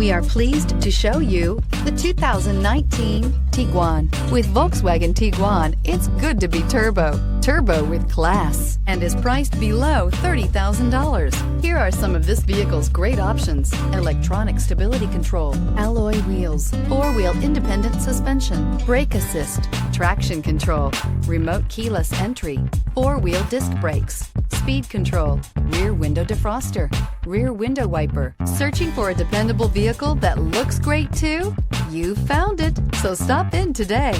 We are pleased to show you the 2019 Tiguan. With Volkswagen Tiguan, it's good to be turbo. Turbo with class, and is priced below $30,000. Here are some of this vehicle's great options: electronic stability control, alloy wheels, four-wheel independent suspension, brake assist, traction control, remote keyless entry, four-wheel disc brakes, speed control, rear window defroster, rear window wiper. Searching for a dependable vehicle that looks great too? You found it, so stop in today.